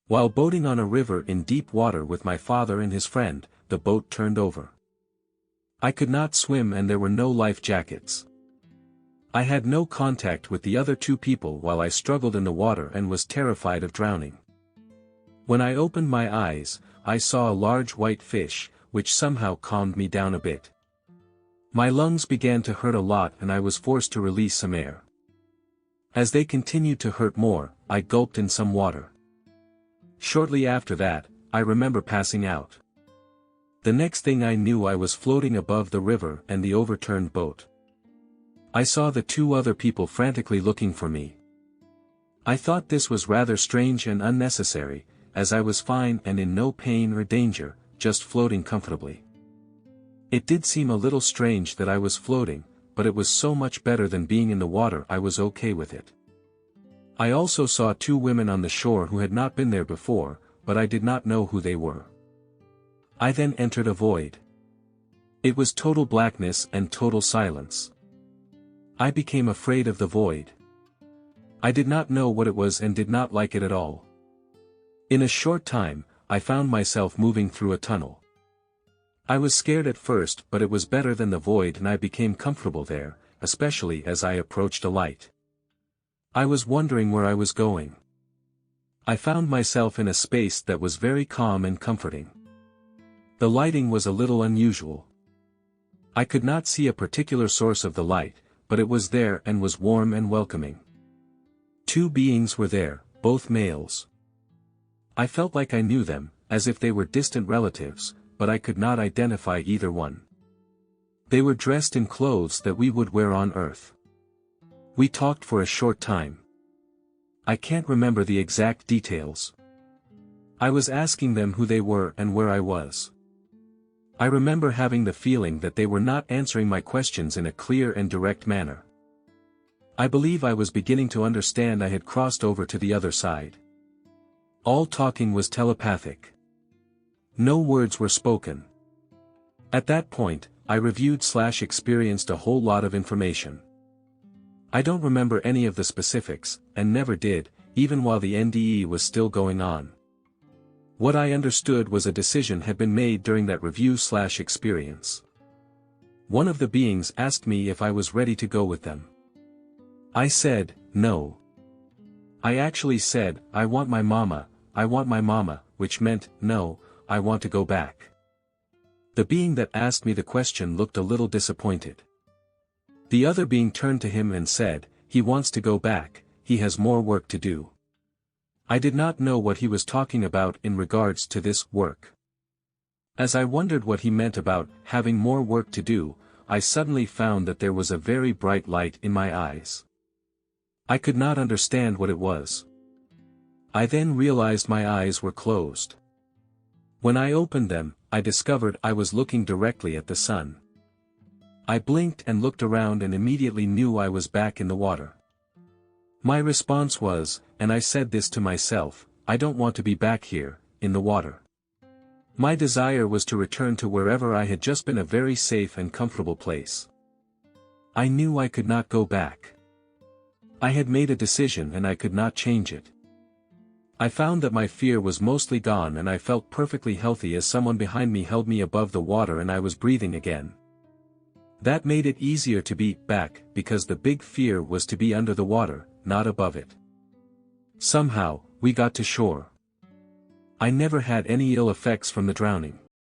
While boating on a river in deep water with my father and his friend, the boat turned over. I could not swim and there were no life jackets. I had no contact with the other two people while I struggled in the water and was terrified of drowning. When I opened my eyes, I saw a large white fish, which somehow calmed me down a bit. My lungs began to hurt a lot and I was forced to release some air. As they continued to hurt more, I gulped in some water. Shortly after that, I remember passing out. The next thing I knew I was floating above the river and the overturned boat. I saw the two other people frantically looking for me. I thought this was rather strange and unnecessary, as I was fine and in no pain or danger, just floating comfortably. It did seem a little strange that I was floating, but it was so much better than being in the water I was okay with it. I also saw two women on the shore who had not been there before, but I did not know who they were. I then entered a void. It was total blackness and total silence. I became afraid of the void. I did not know what it was and did not like it at all. In a short time, I found myself moving through a tunnel. I was scared at first, but it was better than the void and I became comfortable there, especially as I approached a light. I was wondering where I was going. I found myself in a space that was very calm and comforting. The lighting was a little unusual. I could not see a particular source of the light, but it was there and was warm and welcoming. Two beings were there, both males. I felt like I knew them, as if they were distant relatives, but I could not identify either one. They were dressed in clothes that we would wear on Earth. We talked for a short time. I can't remember the exact details. I was asking them who they were and where I was. I remember having the feeling that they were not answering my questions in a clear and direct manner. I believe I was beginning to understand I had crossed over to the other side. All talking was telepathic. No words were spoken. At that point, I reviewed/experienced a whole lot of information. I don't remember any of the specifics, and never did, even while the NDE was still going on. What I understood was a decision had been made during that review/experience. One of the beings asked me if I was ready to go with them. I said, no. I actually said, I want my mama, which meant, no, I want to go back. The being that asked me the question looked a little disappointed. The other being turned to him and said, he wants to go back, he has more work to do. I did not know what he was talking about in regards to this work. As I wondered what he meant about having more work to do, I suddenly found that there was a very bright light in my eyes. I could not understand what it was. I then realized my eyes were closed. When I opened them, I discovered I was looking directly at the sun. I blinked and looked around and immediately knew I was back in the water. My response was, and I said this to myself, I don't want to be back here, in the water. My desire was to return to wherever I had just been, a very safe and comfortable place. I knew I could not go back. I had made a decision and I could not change it. I found that my fear was mostly gone and I felt perfectly healthy as someone behind me held me above the water and I was breathing again. That made it easier to be back because the big fear was to be under the water, not above it. Somehow, we got to shore. I never had any ill effects from the drowning.